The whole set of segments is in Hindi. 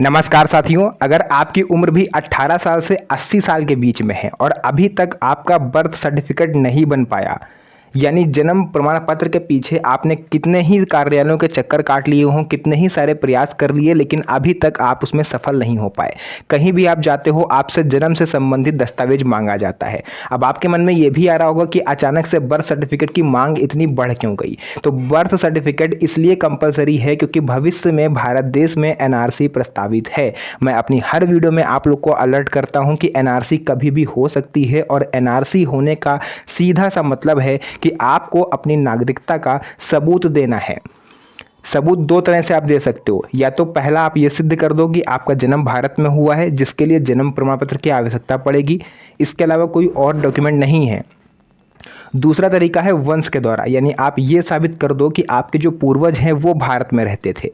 नमस्कार साथियों, अगर आपकी उम्र भी 18 साल से 80 साल के बीच में है और अभी तक आपका बर्थ सर्टिफिकेट नहीं बन पाया, यानी जन्म प्रमाण पत्र के पीछे आपने कितने ही कार्यालयों के चक्कर काट लिए हों, कितने ही सारे प्रयास कर लिए, लेकिन अभी तक आप उसमें सफल नहीं हो पाए। कहीं भी आप जाते हो, आपसे जन्म से संबंधित दस्तावेज मांगा जाता है। अब आपके मन में ये भी आ रहा होगा कि अचानक से बर्थ सर्टिफिकेट की मांग इतनी बढ़ क्यों गई। तो बर्थ सर्टिफिकेट इसलिए कंपलसरी है क्योंकि भविष्य में भारत देश में एनआरसी प्रस्तावित है। मैं अपनी हर वीडियो में आप लोग को अलर्ट करता हूं कि एनआरसी कभी भी हो सकती है, और एनआरसी होने का सीधा सा मतलब है कि आपको अपनी नागरिकता का सबूत देना है। सबूत दो तरह से आप दे सकते हो। या तो पहला, आप ये सिद्ध कर दो कि आपका जन्म भारत में हुआ है, जिसके लिए जन्म प्रमाण पत्र की आवश्यकता पड़ेगी। इसके अलावा कोई और डॉक्यूमेंट नहीं है। दूसरा तरीका है वंश के द्वारा, यानी आप ये साबित कर दो कि आपके जो पूर्वज हैं वो भारत में रहते थे।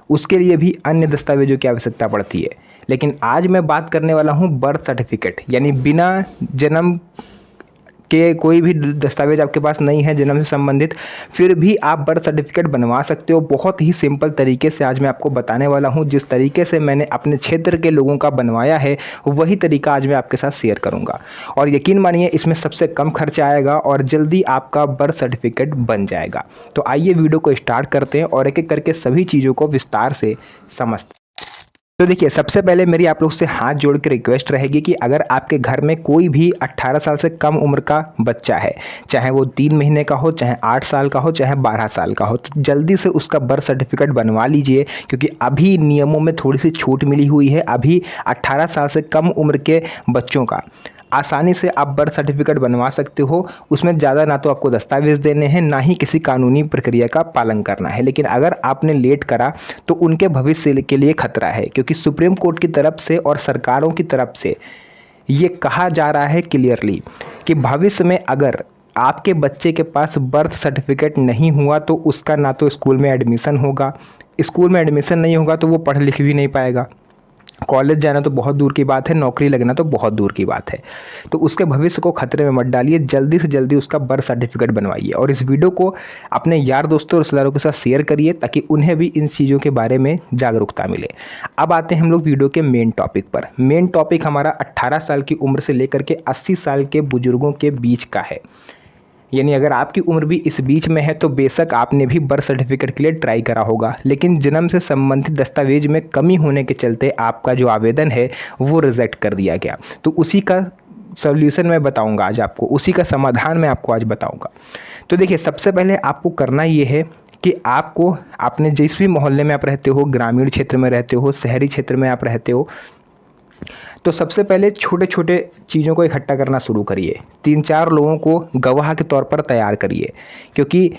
उसके लिए भी अन्य दस्तावेजों की आवश्यकता पड़ती है। लेकिन आज मैं बात करने वाला हूँ बर्थ सर्टिफिकेट, यानी बिना जन्म के कोई भी दस्तावेज आपके पास नहीं है जन्म से संबंधित, फिर भी आप बर्थ सर्टिफिकेट बनवा सकते हो। बहुत ही सिंपल तरीके से आज मैं आपको बताने वाला हूं। जिस तरीके से मैंने अपने क्षेत्र के लोगों का बनवाया है, वही तरीका आज मैं आपके साथ शेयर करूंगा। और यकीन मानिए, इसमें सबसे कम खर्चा आएगा और जल्दी आपका बर्थ सर्टिफिकेट बन जाएगा। तो आइए वीडियो को स्टार्ट करते हैं और एक एक करके सभी चीज़ों को विस्तार से समझते हैं। तो देखिए, सबसे पहले मेरी आप लोग से हाथ जोड़ के रिक्वेस्ट रहेगी कि अगर आपके घर में कोई भी 18 साल से कम उम्र का बच्चा है, चाहे वो 3 महीने का हो, चाहे 8 साल का हो, चाहे 12 साल का हो, तो जल्दी से उसका बर्थ सर्टिफिकेट बनवा लीजिए, क्योंकि अभी नियमों में थोड़ी सी छूट मिली हुई है। अभी 18 साल से कम उम्र के बच्चों का आसानी से आप बर्थ सर्टिफिकेट बनवा सकते हो। उसमें ज़्यादा ना तो आपको दस्तावेज देने हैं, ना ही किसी कानूनी प्रक्रिया का पालन करना है। लेकिन अगर आपने लेट करा तो उनके भविष्य के लिए खतरा है, क्योंकि सुप्रीम कोर्ट की तरफ से और सरकारों की तरफ से ये कहा जा रहा है क्लियरली कि भविष्य में अगर आपके बच्चे के पास बर्थ सर्टिफिकेट नहीं हुआ तो उसका ना तो स्कूल में एडमिशन होगा, स्कूल में एडमिशन नहीं होगा तो वो पढ़ लिख भी नहीं पाएगा, कॉलेज जाना तो बहुत दूर की बात है, नौकरी लगना तो बहुत दूर की बात है। तो उसके भविष्य को खतरे में मत डालिए, जल्दी से जल्दी उसका बर्थ सर्टिफिकेट बनवाइए। और इस वीडियो को अपने यार दोस्तों और रिश्तेदारों के साथ शेयर करिए, ताकि उन्हें भी इन चीज़ों के बारे में जागरूकता मिले। अब आते हैं हम लोग वीडियो के मेन टॉपिक पर। मेन टॉपिक हमारा 18 साल की उम्र से लेकर के 80 साल के बुजुर्गों के बीच का है। यानी अगर आपकी उम्र भी इस बीच में है तो बेशक आपने भी बर्थ सर्टिफिकेट के लिए ट्राई करा होगा, लेकिन जन्म से संबंधित दस्तावेज में कमी होने के चलते आपका जो आवेदन है वो रिजेक्ट कर दिया गया। तो उसी का सॉल्यूशन मैं बताऊंगा आज आपको, उसी का समाधान मैं आपको आज बताऊंगा। तो देखिए, सबसे पहले आपको करना ये है कि आपको अपने जिस भी मोहल्ले में आप रहते हो, ग्रामीण क्षेत्र में रहते हो, शहरी क्षेत्र में आप रहते हो, तो सबसे पहले छोटे छोटे चीज़ों को इकट्ठा करना शुरू करिए। 3-4 लोगों को गवाह के तौर पर तैयार करिए, क्योंकि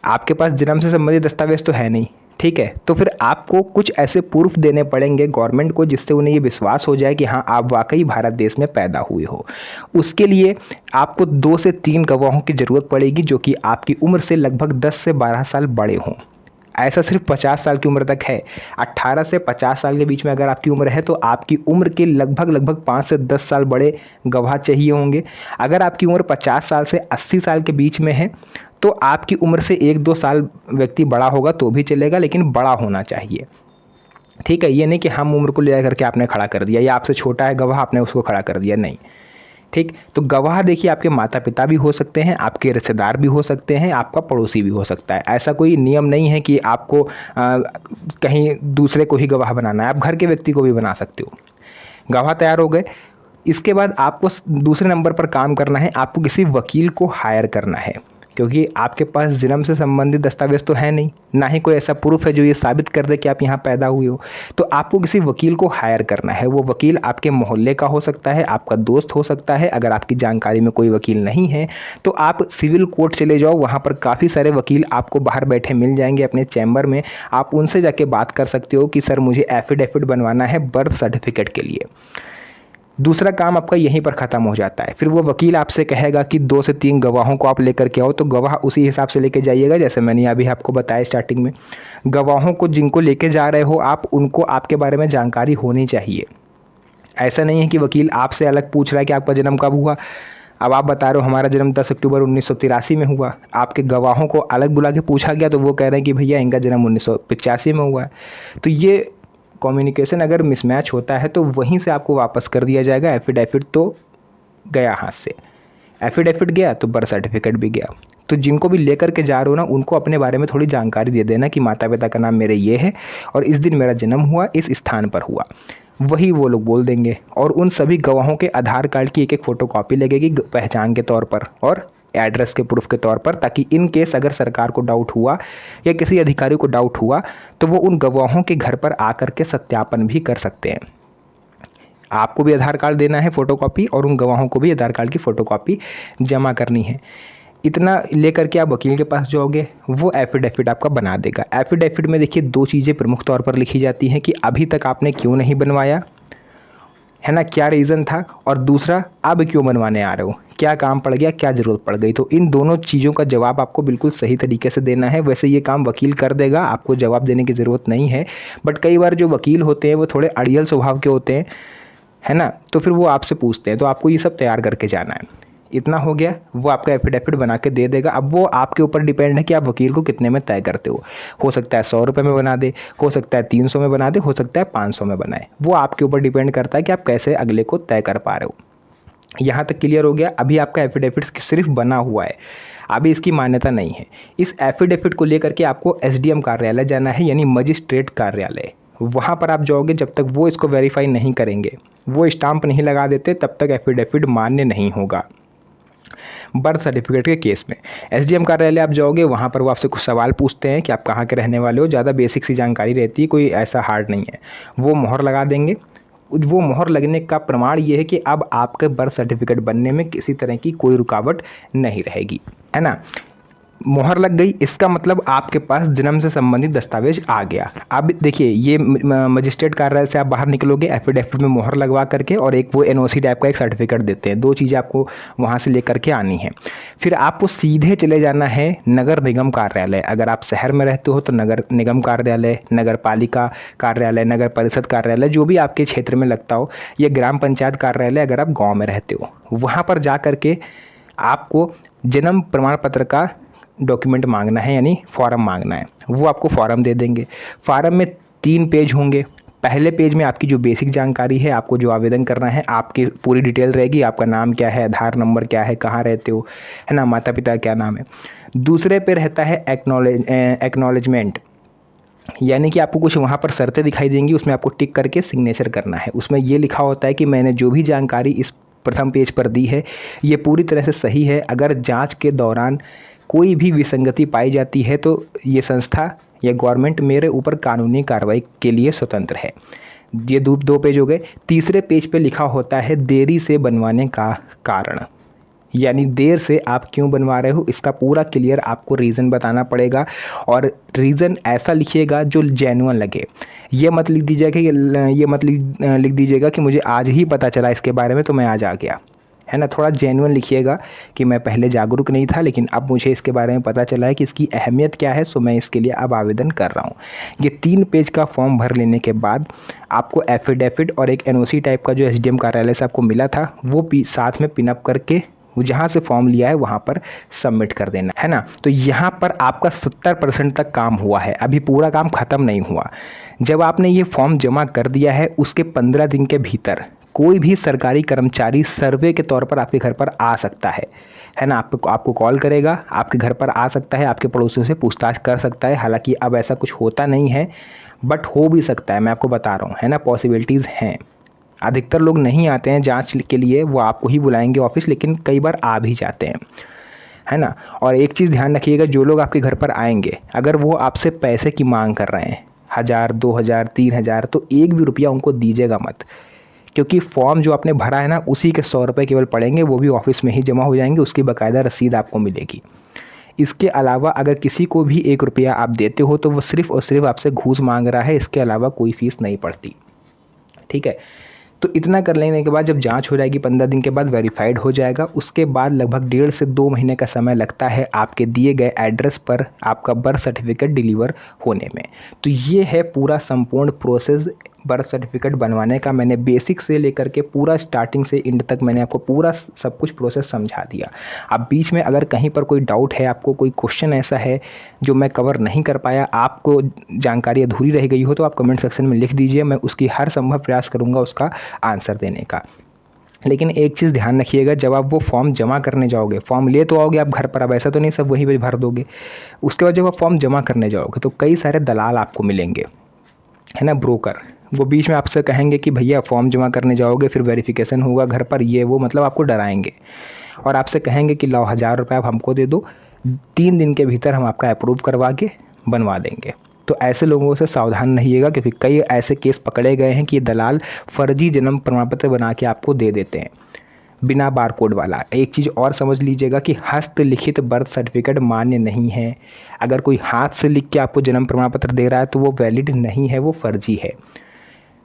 आपके पास जन्म से संबंधित दस्तावेज तो है नहीं, ठीक है। तो फिर आपको कुछ ऐसे प्रूफ देने पड़ेंगे गवर्नमेंट को, जिससे उन्हें ये विश्वास हो जाए कि हाँ, आप वाकई भारत देश में पैदा हुए हो। उसके लिए आपको 2 से 3 गवाहों की ज़रूरत पड़ेगी, जो कि आपकी उम्र से लगभग 10 से 12 साल बड़े हों। ऐसा सिर्फ 50 साल की उम्र तक है। 18 से 50 साल के बीच में अगर आपकी उम्र है तो आपकी उम्र के लगभग 5 से 10 साल बड़े गवाह चाहिए होंगे। अगर आपकी उम्र 50 साल से 80 साल के बीच में है तो आपकी उम्र से 1-2 साल व्यक्ति बड़ा होगा तो भी चलेगा, लेकिन बड़ा होना चाहिए, ठीक है। ये नहीं कि हम उम्र को ले करके आपने खड़ा कर दिया, या आपसे छोटा है गवाह आपने उसको खड़ा कर दिया, नहीं, ठीक। तो गवाह देखिए, आपके माता पिता भी हो सकते हैं, आपके रिश्तेदार भी हो सकते हैं, आपका पड़ोसी भी हो सकता है। ऐसा कोई नियम नहीं है कि आपको कहीं दूसरे को ही गवाह बनाना है, आप घर के व्यक्ति को भी बना सकते हो। गवाह तैयार हो गए। इसके बाद आपको दूसरे नंबर पर काम करना है, आपको किसी वकील को हायर करना है, क्योंकि आपके पास जन्म से संबंधित दस्तावेज तो है नहीं, ना ही कोई ऐसा प्रूफ है जो ये साबित कर दे कि आप यहाँ पैदा हुए हो। तो आपको किसी वकील को हायर करना है। वो वकील आपके मोहल्ले का हो सकता है, आपका दोस्त हो सकता है। अगर आपकी जानकारी में कोई वकील नहीं है तो आप सिविल कोर्ट चले जाओ, वहाँ पर काफ़ी सारे वकील आपको बाहर बैठे मिल जाएंगे अपने चैम्बर में। आप उनसे जाके बात कर सकते हो कि सर, मुझे एफिडेविट बनवाना है बर्थ सर्टिफिकेट के लिए। दूसरा काम आपका यहीं पर ख़त्म हो जाता है। फिर वो वकील आपसे कहेगा कि 2 से 3 गवाहों को आप लेकर के आओ, तो गवाह उसी हिसाब से लेके जाइएगा, जैसे मैंने अभी आपको बताया स्टार्टिंग में। गवाहों को जिनको लेके जा रहे हो आप, उनको आपके बारे में जानकारी होनी चाहिए। ऐसा नहीं है कि वकील आपसे अलग पूछ रहा है कि आपका जन्म कब हुआ। अब आप बता रहे हो हमारा जन्म 10 अक्टूबर 1983 में हुआ, आपके गवाहों को अलग बुला के पूछा गया तो वो कह रहे हैं कि भैया इनका जन्म 1985 में हुआ है। तो ये कम्युनिकेशन अगर मिसमैच होता है तो वहीं से आपको वापस कर दिया जाएगा। एफिडेविट तो गया हाथ से, एफिडेविट गया तो बर्थ सर्टिफिकेट भी गया। तो जिनको भी लेकर के जा रहे हो ना, उनको अपने बारे में थोड़ी जानकारी दे देना कि माता पिता का नाम मेरे ये है और इस दिन मेरा जन्म हुआ, इस स्थान पर हुआ, वही वो लोग बोल देंगे। और उन सभी गवाहों के आधार कार्ड की एक एक फ़ोटोकॉपी लगेगी पहचान के तौर पर और एड्रेस के प्रूफ के तौर पर, ताकि इन केस अगर सरकार को डाउट हुआ या किसी अधिकारी को डाउट हुआ तो वो उन गवाहों के घर पर आकर के सत्यापन भी कर सकते हैं। आपको भी आधार कार्ड देना है फ़ोटोकॉपी और उन गवाहों को भी आधार कार्ड की फ़ोटोकॉपी जमा करनी है। इतना लेकर के आप वकील के पास जाओगे, वो एफिडेविट आपका बना देगा। एफिडेविट में देखिए 2 चीज़ें प्रमुख तौर पर लिखी जाती हैं कि अभी तक आपने क्यों नहीं बनवाया, है ना, क्या रीज़न था, और दूसरा अब क्यों बनवाने आ रहे हो, क्या काम पड़ गया, क्या ज़रूरत पड़ गई। तो इन दोनों चीज़ों का जवाब आपको बिल्कुल सही तरीके से देना है। वैसे ये काम वकील कर देगा, आपको जवाब देने की ज़रूरत नहीं है, बट कई बार जो वकील होते हैं वो थोड़े अड़ियल स्वभाव के होते हैं, है ना, तो फिर वो आपसे पूछते हैं, तो आपको ये सब तैयार करके जाना है। इतना हो गया, वो आपका एफिडेविट बना के दे देगा। अब वो आपके ऊपर डिपेंड है कि आप वकील को कितने में तय करते हो सकता है 100 रुपये में बना दे, हो सकता है 300 में बना दे, हो सकता है 500 में बनाए। वो आपके ऊपर डिपेंड करता है कि आप कैसे अगले को तय कर पा रहे हो। यहाँ तक क्लियर हो गया। अभी आपका एफिडेविट सिर्फ बना हुआ है, अभी इसकी मान्यता नहीं है। इस एफिडेविट को लेकर के आपको एसडीएम कार्यालय जाना है, यानी मजिस्ट्रेट कार्यालय। वहाँ पर आप जाओगे, जब तक वो इसको वेरीफाई नहीं करेंगे, वो स्टाम्प नहीं लगा देते, तब तक एफिडेविट मान्य नहीं होगा। बर्थ सर्टिफिकेट के केस में एसडीएम कार्यालय आप जाओगे, वहाँ पर वो आपसे कुछ सवाल पूछते हैं कि आप कहाँ के रहने वाले हो। ज़्यादा बेसिक सी जानकारी रहती है, कोई ऐसा हार्ड नहीं है। वो मोहर लगा देंगे। वो मोहर लगने का प्रमाण ये है कि अब आपके बर्थ सर्टिफिकेट बनने में किसी तरह की कोई रुकावट नहीं रहेगी, है ना। मोहर लग गई, इसका मतलब आपके पास जन्म से संबंधित दस्तावेज आ गया। अब देखिए, ये मजिस्ट्रेट कार्यालय से आप बाहर निकलोगे, एफिडेविट में मोहर लगवा करके, और एक वो एनओसी टाइप का एक सर्टिफिकेट देते हैं। 2 चीज़ें आपको वहाँ से लेकर के आनी है। फिर आपको सीधे चले जाना है नगर निगम कार्यालय। अगर आप शहर में रहते हो तो नगर निगम कार्यालय, नगर पालिका कार्यालय, नगर परिषद कार्यालय, जो भी आपके क्षेत्र में लगता हो, या ग्राम पंचायत कार्यालय अगर आप गाँव में रहते हो, वहाँ पर जा करके आपको जन्म प्रमाण पत्र का डॉक्यूमेंट मांगना है, यानी फॉर्म मांगना है। वो आपको फॉर्म दे देंगे। फॉर्म में 3 पेज होंगे। पहले पेज में आपकी जो बेसिक जानकारी है, आपको जो आवेदन करना है, आपकी पूरी डिटेल रहेगी। आपका नाम क्या है, आधार नंबर क्या है, कहाँ रहते हो, है ना, माता पिता क्या नाम है। दूसरे पे रहता है एक्नॉलेजमेंट, यानी कि आपको कुछ वहाँ पर शर्तें दिखाई देंगी, उसमें आपको टिक करके सिग्नेचर करना है। उसमें ये लिखा होता है कि मैंने जो भी जानकारी इस प्रथम पेज पर दी है, ये पूरी तरह से सही है। अगर जाँच के दौरान कोई भी विसंगति पाई जाती है तो ये संस्था या गवर्नमेंट मेरे ऊपर कानूनी कार्रवाई के लिए स्वतंत्र है। ये 2 पेज हो गए। तीसरे पेज पे लिखा होता है देरी से बनवाने का कारण, यानी देर से आप क्यों बनवा रहे हो, इसका पूरा क्लियर आपको रीज़न बताना पड़ेगा। और रीज़न ऐसा लिखिएगा जो जेन्युइन लगे। ये मत लिख दीजिएगा कि मुझे आज ही पता चला इसके बारे में तो मैं आज आ गया, है ना। थोड़ा जेन्युइन लिखिएगा कि मैं पहले जागरूक नहीं था, लेकिन अब मुझे इसके बारे में पता चला है कि इसकी अहमियत क्या है, सो मैं इसके लिए अब आवेदन कर रहा हूँ। ये 3 पेज का फॉर्म भर लेने के बाद आपको एफिडेविट और एक एनओसी टाइप का जो एसडीएम कार्यालय से आपको मिला था, वो साथ में पिनअप करके वो जहाँ से फॉर्म लिया है वहाँ पर सबमिट कर देना, है ना। तो यहाँ पर आपका 70% तक काम हुआ है, अभी पूरा काम ख़त्म नहीं हुआ। जब आपने ये फॉर्म जमा कर दिया है, उसके 15 दिन के भीतर कोई भी सरकारी कर्मचारी सर्वे के तौर पर आपके घर पर आ सकता है ना। आपको कॉल करेगा, आपके घर पर आ सकता है, आपके पड़ोसियों से पूछताछ कर सकता है। हालांकि अब ऐसा कुछ होता नहीं है, बट हो भी सकता है, मैं आपको बता रहा हूँ, है ना, पॉसिबिलिटीज़ हैं। अधिकतर लोग नहीं आते हैं जांच के लिए, वो आपको ही बुलाएंगे ऑफिस, लेकिन कई बार आ भी जाते हैं, है ना। और एक चीज़ ध्यान रखिएगा, जो लोग आपके घर पर आएंगे, अगर वो आपसे पैसे की मांग कर रहे हैं, 1000, 2000, 3000, तो 1 भी रुपया उनको दीजिएगा मत, क्योंकि फॉर्म जो आपने भरा है ना, उसी के 100 रुपये केवल पड़ेंगे, वो भी ऑफिस में ही जमा हो जाएंगे, उसकी बाकायदा रसीद आपको मिलेगी। इसके अलावा अगर किसी को भी 1 रुपया आप देते हो तो वो सिर्फ़ और सिर्फ आपसे घूस मांग रहा है, इसके अलावा कोई फीस नहीं पड़ती, ठीक है। तो इतना कर लेने के बाद जब जांच हो जाएगी, 15 दिन के बाद वेरीफाइड हो जाएगा। उसके बाद लगभग 1.5 से 2 महीने का समय लगता है आपके दिए गए एड्रेस पर आपका बर्थ सर्टिफिकेट डिलीवर होने में। तो ये है पूरा संपूर्ण प्रोसेस बर्थ सर्टिफिकेट बनवाने का मैंने बेसिक से लेकर के पूरा स्टार्टिंग से एंड तक मैंने आपको पूरा सब कुछ प्रोसेस समझा दिया। अब बीच में अगर कहीं पर कोई डाउट है, आपको कोई क्वेश्चन ऐसा है जो मैं कवर नहीं कर पाया, आपको जानकारी अधूरी रह गई हो, तो आप कमेंट सेक्शन में लिख दीजिए, मैं उसकी हर संभव प्रयास करूँगा उसका आंसर देने का। लेकिन एक चीज़ ध्यान रखिएगा, जब आप वो फॉर्म जमा करने जाओगे, फॉर्म ले तो आओगे आप घर पर, अब ऐसा तो नहीं सब वहीं पर भर दोगे। उसके बाद जब आप फॉर्म जमा करने जाओगे तो कई सारे दलाल आपको मिलेंगे, है ना, ब्रोकर। वो बीच में आपसे कहेंगे कि भैया फॉर्म जमा करने जाओगे, फिर वेरिफिकेशन होगा घर पर, ये वो, मतलब आपको डराएंगे और आपसे कहेंगे कि लाओ 1000 रुपये आप हमको दे दो, 3 दिन के भीतर हम आपका अप्रूव करवा के बनवा देंगे। तो ऐसे लोगों से सावधान रहिएगा, क्योंकि कई ऐसे केस पकड़े गए हैं कि ये दलाल फर्जी जन्म प्रमाण पत्र बना के आपको दे देते हैं, बिना बारकोड वाला। एक चीज़ और समझ लीजिएगा कि हस्तलिखित बर्थ सर्टिफिकेट मान्य नहीं है। अगर कोई हाथ से लिख के आपको जन्म प्रमाण पत्र दे रहा है तो वो वैलिड नहीं है, वो फर्जी है।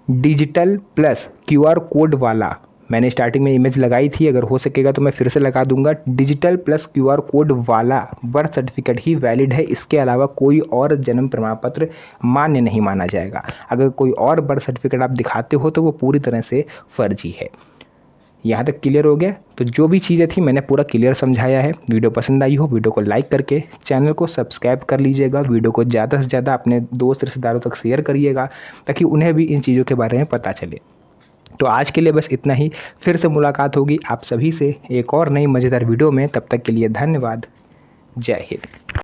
डिजिटल प्लस QR कोड वाला, मैंने स्टार्टिंग में इमेज लगाई थी, अगर हो सकेगा तो मैं फिर से लगा दूंगा। डिजिटल प्लस QR कोड वाला बर्थ सर्टिफिकेट ही वैलिड है, इसके अलावा कोई और जन्म प्रमाण पत्र मान्य नहीं माना जाएगा। अगर कोई और बर्थ सर्टिफिकेट आप दिखाते हो तो वो पूरी तरह से फर्जी है। यहाँ तक क्लियर हो गया? तो जो भी चीज़ें थी मैंने पूरा क्लियर समझाया है। वीडियो पसंद आई हो, वीडियो को लाइक करके चैनल को सब्सक्राइब कर लीजिएगा। वीडियो को ज़्यादा से ज़्यादा अपने दोस्त रिश्तेदारों तक शेयर करिएगा, ताकि उन्हें भी इन चीज़ों के बारे में पता चले। तो आज के लिए बस इतना ही। फिर से मुलाकात होगी आप सभी से एक और नई मज़ेदार वीडियो में। तब तक के लिए धन्यवाद। जय हिंद।